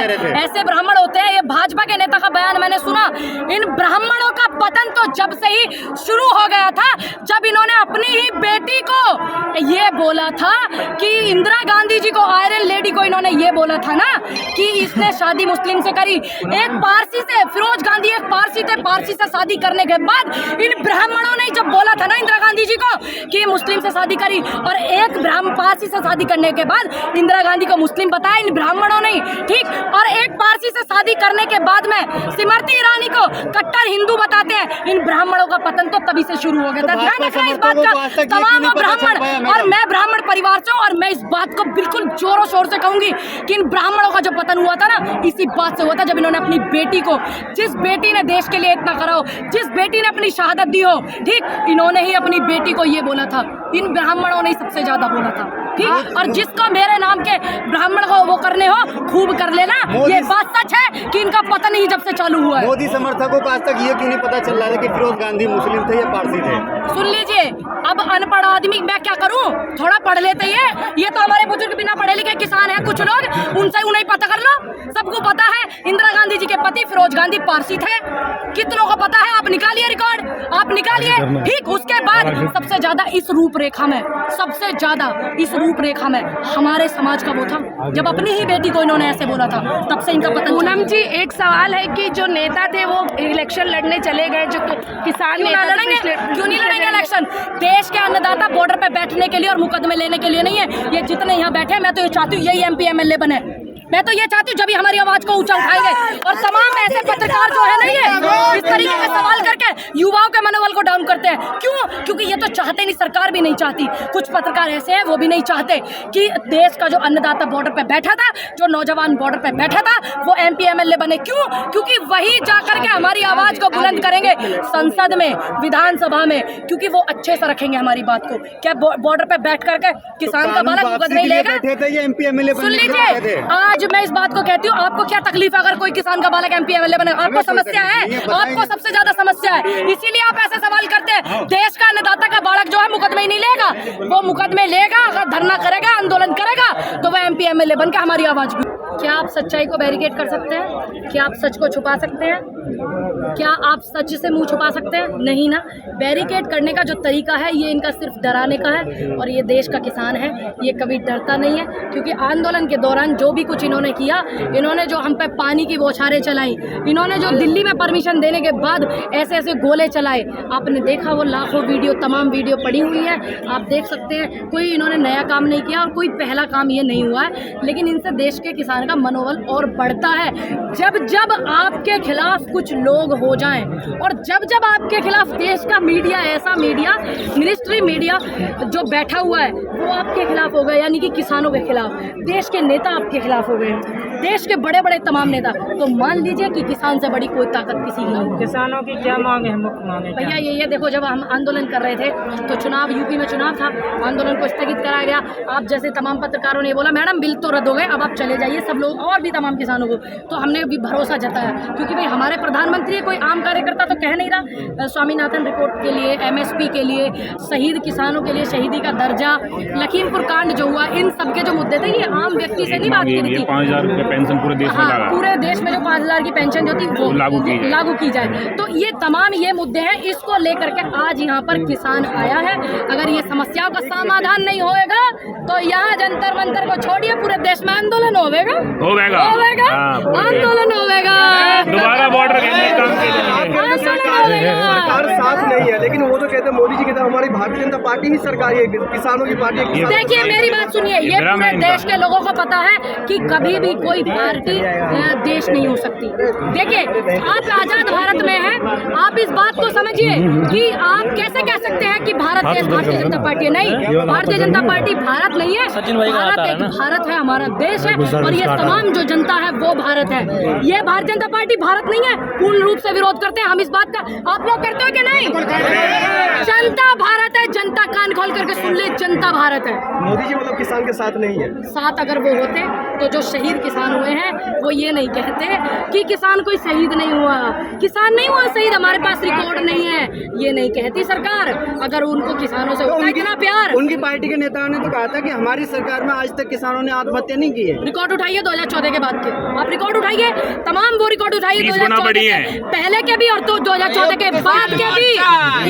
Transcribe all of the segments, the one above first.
हैं, ऐसे ब्राह्मण होते हैं। ये भाजपा के नेता का बयान मैंने सुना। इन ब्राह्मणों का पतन तो जब से ही शुरू हो गया था, जब इन्होंने अपनी ही बेटी को ये बोला था कि इंदिरा गांधी जी को, आयरन लेडी को इन्होंने ये बोला था ना कि इसने शादी मुस्लिम से करी। एक पारसी से, फिरोज गांधी एक पारसी थे, पारसी से शादी करने के बाद इन ब्राह्मणों ने जब बोला था ना इंदिरा गांधी जी को कि मुस्लिम से शादी करी, और एक पारसी से शादी करने के बाद इंदिरा गांधी को मुस्लिम बताया इन ब्राह्मणों ने, ठीक। और एक पारसी से शादी करने के बाद में स्मृति ईरानी को कट्टर हिंदू बताते हैं। इन ब्राह्मणों का पतन तो तभी से शुरू हो गया था। ध्यान रखना इस बात का, तमाम ब्राह्मण, और मैं ब्राह्मण परिवार से हूँ, और मैं इस बात को बिल्कुल जोरों शोर से कहूंगी कि इन ब्राह्मणों का जो पतन हुआ था ना, इसी बात से हुआ था जब इन्होंने अपनी बेटी को, जिस बेटी ने देश के लिए इतना करा हो, जिस बेटी ने अपनी शहादत दी हो, ठीक, इन्होंने ही अपनी बेटी को ये बोला था। इन ब्राह्मणों ने ही सबसे ज्यादा बोला था, ठीक। और जिसको मेरे नाम के ब्राह्मण को वो करने हो, खूब कर लेना। ये बात सच है कि इनका पतन ही जब से चालू हुआ है। मोदी समर्थकों को आज तक ये क्यों नहीं पता चल रहा है कि फिरोज गांधी मुस्लिम थे या पारसी थे? सुन लीजिए, अब अनपढ़ आदमी मैं क्या करूं, थोड़ा पढ़ लेते हैं। ये तो हमारे बुजुर्ग बिना पढ़े लिखे किसान हैं कुछ लोग, उनसे उन्हें पता कर लो। सबको पता है इंदिरा गांधी जी के पति फिरोज गांधी पारसी थे। कितनों को पता है? आप निकालिए रिकॉर्ड, आप निकालिए, ठीक। उसके बाद सबसे ज्यादा इस रूपरेखा में, सबसे ज्यादा इस रूपरेखा में हमारे समाज का वो था जब अपनी ही बेटी को इन्होंने ऐसे बोला था, तब से इनका पतन। पूनम जी, एक सवाल है कि जो नेता थे वो इलेक्शन लड़ने चले गए, जो किसान क्यों नहीं लड़ेंगे इलेक्शन? देश के अन्नदाता बॉर्डर पे बैठने के लिए और मुकदमे लेने के लिए नहीं है। ये जितने यहाँ बैठे हैं, मैं तो ये चाहती हूँ यही MP MLA बने। मैं तो ये चाहती हूँ जब भी हमारी आवाज को ऊंचा उठाएंगे। और तमाम ऐसे पत्रकार जो है ना, ये इस तरीके के सवाल करके युवाओं के मनोबल को डाउन करते हैं। क्यों? क्योंकि ये तो चाहते नहीं, सरकार भी नहीं चाहती। कुछ पत्रकार ऐसे हैं वो भी नहीं चाहते कि देश का जो अन्नदाता बॉर्डर पे बैठा था, जो नौजवान बॉर्डर पे बैठा था, वो MP MLA बने। क्यों? क्योंकि वही जाकर के हमारी आवाज को बुलंद करेंगे संसद में, विधानसभा में, क्योंकि वो अच्छे से रखेंगे हमारी बात को। क्या बॉर्डर पे बैठ करके किसान का बालक भुगत नहीं लेगा? सुन लीजिए, आज मैं इस बात को कहती हूँ, आपको क्या तकलीफ है अगर कोई किसान का बालक MP MLA बने? आपको समस्या है, आपको सबसे ज्यादा समस्या है, इसीलिए आप ऐसे सवाल करते हैं। देश का अन्नदाता का बालक जो है मुकदमे ही नहीं लेगा, वो मुकदमे लेगा, अगर धरना करेगा, आंदोलन करेगा, तो वह MP MLA बन के हमारी आवाज भी। क्या आप सच्चाई को बैरिकेड कर सकते हैं? क्या आप सच को छुपा सकते हैं? क्या आप सच से मुंह छुपा सकते हैं? नहीं ना। बैरिकेड करने का जो तरीका है, ये इनका सिर्फ डराने का है। और ये देश का किसान है, ये कभी डरता नहीं है, क्योंकि आंदोलन के दौरान जो भी कुछ इन्होंने किया, इन्होंने जो हम पे पानी की बौछारें चलाई, इन्होंने जो दिल्ली में परमिशन देने के बाद ऐसे ऐसे गोले चलाए, आपने देखा वो लाखों वीडियो, तमाम वीडियो पड़ी हुई है, आप देख सकते हैं। कोई इन्होंने नया काम नहीं किया और कोई पहला काम ये नहीं हुआ है, लेकिन इनसे देश के किसान का मनोबल और बढ़ता है। जब जब आपके खिलाफ कुछ लोग हो जाएं, और जब जब आपके खिलाफ देश का मीडिया, ऐसा मीडिया, मिनिस्ट्री मीडिया जो बैठा हुआ है, वो आपके खिलाफ हो गए, यानी कि किसानों के खिलाफ, देश के नेता आपके खिलाफ हो गए, देश के बड़े बड़े तमाम नेता, तो मान लीजिए कि किसान से बड़ी कोई ताकत किसी की नहीं। किसानों की क्या मांग है? मुख्य मांग है भैया ये देखो, जब हम आंदोलन कर रहे थे तो चुनाव, यूपी में चुनाव था, आंदोलन को स्थगित कराया गया। आप जैसे तमाम पत्रकारों ने बोला मैडम बिल तो रद्द हो गए, अब आप चले जाइए, सब लोग और भी तमाम किसानों को, तो हमने भी भरोसा जताया, क्योंकि भाई हमारे प्रधानमंत्री कोई आम कार्यकर्ता तो कह नहीं रहा। स्वामीनाथन रिपोर्ट के लिए, MSP के लिए, शहीद किसानों के लिए शहीदी का दर्जा, लखीमपुर कांड जो हुआ, इन सब के जो मुद्दे थे, ये आम व्यक्ति से नहीं बात करी थी। 5,000 पेंशन पूरे देश में लगा, पूरे देश में जो 5,000 की पेंशन जो थी वो लागू की जाए। तो ये तमाम ये मुद्दे हैं, इसको लेकर के आज यहाँ पर किसान आया है। अगर ये समस्याओं का समाधान नहीं होएगा तो यहाँ जंतर मंतर को छोड़िए, पूरे देश में आंदोलन होगा, आंदोलन होगा, दोबारा बॉर्डर सरकार साथ नहीं है, लेकिन वो तो कहते हैं, मोदी जी कहते हैं हमारी भारतीय जनता पार्टी ही सरकारी है, किसानों की पार्टी है। देखिए मेरी बात सुनिए, ये पूरे देश के लोगों को पता है कि कभी भी कोई पार्टी देश नहीं हो सकती। देखिए आप आजाद भारत में हैं, आप इस बात को समझिए कि आप कैसे कह सकते हैं कि भारत देश भारतीय जनता पार्टी है। नहीं, भारतीय जनता पार्टी भारत नहीं है, भारत एक भारत है, हमारा देश है, और ये तमाम जो जनता है वो भारत है। ये भारतीय जनता पार्टी भारत नहीं है, पूर्ण रूप से विरोध करते हैं हम इस बात का। आप लोग करते हो कि नहीं? जनता भारत है, जनता कान खोल करके सुन ले, जनता भारत है। मोदी जी मतलब किसान के साथ नहीं है। साथ अगर वो होते तो जो शहीद किसान हुए हैं वो ये नहीं कहते कि किसान कोई शहीद नहीं हुआ, किसान नहीं हुआ शहीद, हमारे पास रिकॉर्ड नहीं है, ये नहीं कहती सरकार। अगर उनको किसानों से होता इतना प्यार। उनकी पार्टी के नेताओं ने तो कहा था कि हमारी सरकार में आज तक किसानों ने आत्महत्या नहीं की है। रिकॉर्ड उठाइए 2014 के बाद के, आप रिकॉर्ड उठाइए, तमाम वो रिकॉर्ड उठाइए 2014 के पहले के भी और तो 2014 के बाद के भी।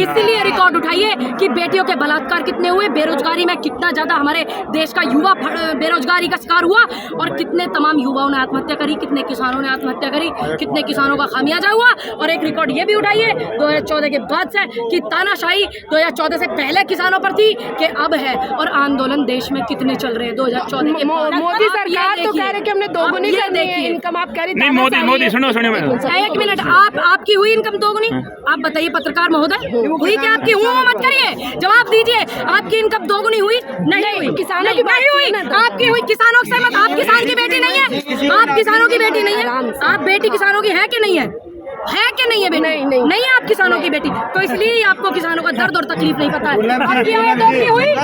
इसलिए रिकॉर्ड उठाइए कि बेटियों के बलात्कार कितने हुए, बेरोजगारी में कितना ज्यादा हमारे देश का युवा बेरोजगारी का शिकार हुआ और कितने तमाम युवाओं ने आत्महत्या करी, कितने किसानों ने आत्महत्या करी, कितने किसानों का खामियाजा हुआ। और एक रिकॉर्ड ये भी उठाइए 2014 के बाद से कि तानाशाही 2014 से पहले किसानों पर थी कि अब है, और आंदोलन देश में कितने चल रहे हैं 2014 के बाद। मोदी सरकार तो कह रहे कि हमने दोगुनी करनी है इनकम, आप कह रही नहीं मोदी सुनो एक मिनट, आपकी हुई इनकम दोगुनी? आप बताइए पत्रकार महोदय, हुई क्या आपकी? हुआ मत करिए, जवाब दीजिए, आपकी इनकम दोगुनी हुई? नहीं हुई। किसानों की नहीं हुई, आपकी हुई। किसानों से मत, आप किसान की बेटी नहीं है, आप किसानों की बेटी नहीं है, आप बेटी किसानों की है कि नहीं है? है कि नहीं है बेटी? नहीं है आप किसानों की बेटी, तो इसलिए आपको किसानों का दर्द और तकलीफ नहीं पता है। आपकी आय दोगुनी हुई?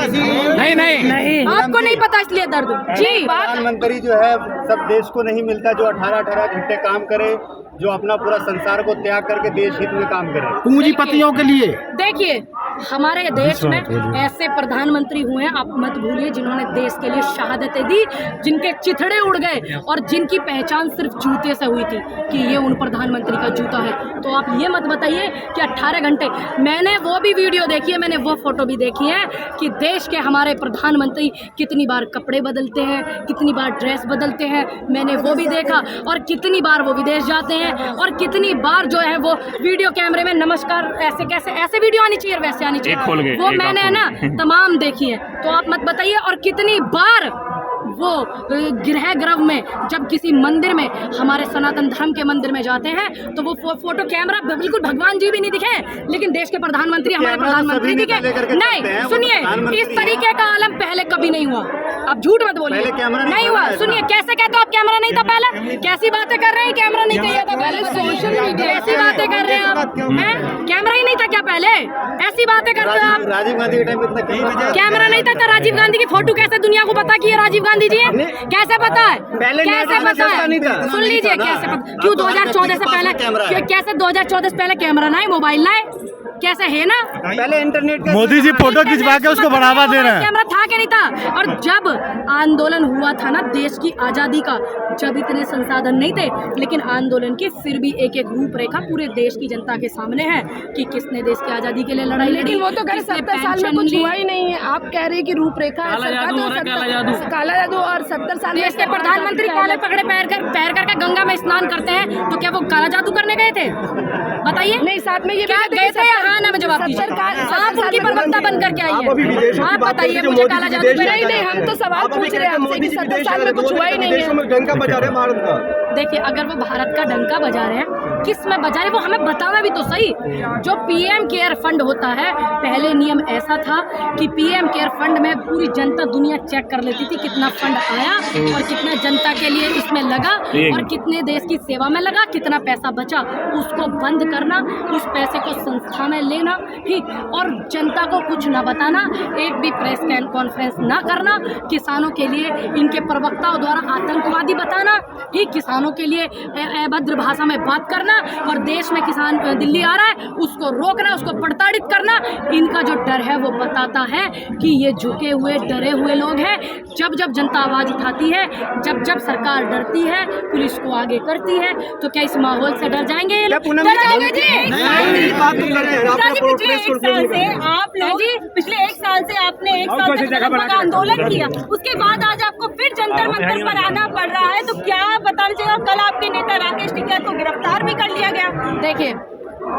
नहीं, आपको नहीं पता इसलिए दर्द। जी, प्रधानमंत्री जो है सब देश को नहीं मिलता जो 18-18 घंटे काम करे, जो अपना पूरा संसार को त्याग करके देश हित में काम करे, पूंजीपतियों के लिए। देखिए हमारे देश में ऐसे प्रधानमंत्री हुए हैं, आप मत भूलिए, जिन्होंने देश के लिए शहादतें दी, जिनके चिथड़े उड़ गए और जिनकी पहचान सिर्फ जूते से हुई थी कि ये उन प्रधानमंत्री का जूता है। तो आप ये मत बताइए कि 18 घंटे, मैंने वो भी वीडियो देखी है, मैंने वो फोटो भी देखी है कि देश के हमारे प्रधानमंत्री कितनी बार कपड़े बदलते हैं, कितनी बार ड्रेस बदलते हैं, मैंने वो भी देखा। और कितनी बार वो विदेश जाते हैं और कितनी बार जो है वो वीडियो कैमरे में नमस्कार, ऐसे कैसे, ऐसे वीडियो आनी चाहिए, वैसे आनी चाहिए, वो मैंने है ना तमाम देखी है। तो आप मत बताइए। और कितनी बार वो गृह में जब किसी मंदिर में, हमारे सनातन धर्म के मंदिर में जाते हैं तो वो फोटो कैमरा, बिल्कुल भगवान जी भी नहीं दिखे लेकिन देश के प्रधानमंत्री, हमारे प्रधानमंत्री दिखे नहीं। सुनिए, इस तरीके का आलम पहले कभी नहीं हुआ, आप झूठ मत बोलिए, नहीं हुआ। सुनिए, कैसे कहते हो आप कैमरा नहीं था पहले? कैसी बातें कर रहे हैं, कैमरा नहीं चाहिए था पहले? सोशल मीडिया ऐसी बातें कर रहे हैं आप, कैमरा ही नहीं था क्या पहले? ऐसी बातें करते हो आप। राजीव गांधी के टाइम इतना कैमरा नहीं था, राजीव गांधी की फोटो कैसे दुनिया को पता कि ये राजीव गांधी जी है? कैसे पता है? कैसे पता है? सुन लीजिए, कैसे पता? क्यों 2014 से पहले, कैसे 2014 से पहले कैमरा ना है, मोबाइल ना है, कैसे है ना? पहले इंटरनेट, मोदी जी फोटो खिंचवा के उसको बढ़ावा दे रहे हैं। कैमरा था कि नहीं था? और जब आंदोलन हुआ था ना देश की आजादी का, जब इतने संसाधन नहीं थे, लेकिन आंदोलन की फिर भी एक एक रूपरेखा पूरे देश की जनता के सामने है कि किसने देश की आजादी के लिए लड़ाई लड़ी। वो तो कह 70 साल में कुछ हुआ ही नहीं है, आप कह रहे हैं कि रूपरेखा काला जादू, और 70 साल देश के प्रधानमंत्री काले पकड़े पैर करके गंगा में स्नान करते हैं, तो क्या वो काला जादू करने गए थे? बताइए। नहीं, साथ में ये क्या गए थे? हाँ ना, मैं जवाब दीजिए। आप उनकी प्रवक्ता बन करके आई है, आप बताइए मुझे काला जादू। नहीं, हम तो सवाल पूछ रहे हैं आपसे कि 70 साल में कुछ हुआ ही नहीं है। डंका बजा रहे भारत का। देखिए, अगर वो भारत का डंका बजा रहे हैं, किस में बजा रहे वो हमें बताना भी तो सही। जो पीएम केयर फंड होता है, पहले नियम ऐसा था कि पीएम केयर फंड में पूरी जनता दुनिया चेक कर लेती थी कितना फंड आया और कितना जनता के लिए इसमें लगा और कितने देश की सेवा में लगा, कितना पैसा बचा, उसको बंद करना, उस पैसे को संस्था में लेना, ठीक, और जनता को कुछ ना बताना, एक भी प्रेस कॉन्फ्रेंस ना करना, किसानों के लिए इनके प्रवक्ताओं द्वारा आतंकवादी बताना, ठीक, किसानों के लिए अभद्र भाषा में बात करना, और देश में किसान दिल्ली आ रहा है उसको रोकना, उसको प्रताड़ित करना। इनका जो डर है वो बताता है कि ये झुके हुए डरे हुए लोग हैं। जब जब जनता आवाज उठाती है, जब जब सरकार डरती है, पुलिस को आगे करती है, तो क्या इस माहौल से डर जाएंगे ये लोग? डर जाएंगे जी। पिछले एक साल से आपने एक साल तक आंदोलन किया, उसके बाद आज आपको फिर जंतर मंतर पर आना पड़ रहा है, तो क्या बताना चाहिए? और कल आपके नेता राकेश टिकैत को गिरफ्तार भी कर लिया गया। देखिए,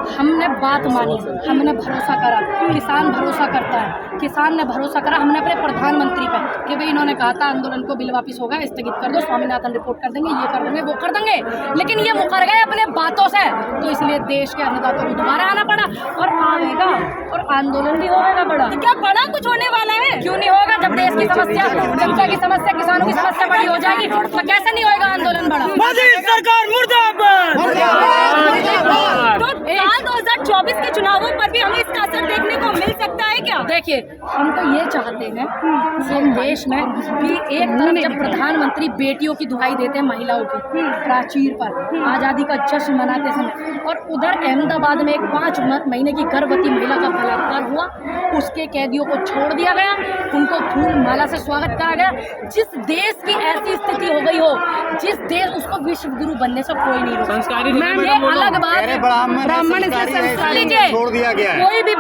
हमने बात मानी, हमने भरोसा करा, किसान भरोसा करता है, किसान ने भरोसा करा, हमने अपने प्रधानमंत्री पे कि भाई इन्होंने कहा था आंदोलन को बिल वापस होगा, स्थगित कर दो, स्वामीनाथन रिपोर्ट कर देंगे, ये कर देंगे, वो कर देंगे, लेकिन ये मुकर गए अपने बातों से। तो इसलिए देश के अन्नदाता को दोबारा आना पड़ा और आएगा, और आंदोलन भी होगा बड़ा। क्या बड़ा कुछ होने वाला है? क्यों नहीं होगा? जब देश की समस्या, जनता की समस्या, किसानों की समस्या बड़ी हो जाएगी तो कैसे नहीं होगा आंदोलन बड़ा? मोदी सरकार मुर्दाबाद। तो साल 2024 के चुनावों पर भी हमें इसका असर देखने को मिल सकता है क्या? देखिए, हम तो ये चाहते हैं हम देश में कि एक तरफ जब प्रधानमंत्री बेटियों की दुहाई देते हैं महिलाओं की प्राचीर पर आज़ादी का जश्न मनाते समय, और उधर अहमदाबाद में एक 5 महीने की गर्भवती महिला का बलात्कार हुआ, उसके कैदियों को छोड़ दिया गया, उनको फूल माला से स्वागत करा गया। जिस देश की ऐसी स्थिति हो गई हो, जिस देश उसको विश्व गुरु बनने से कोई नहीं रोक। संस्कारी मैम, ये अलग बात है, ब्राह्मण ब्राह्मण संस्कारी है, संस्कार लीजिए, छोड़ दिया गया है। कोई भी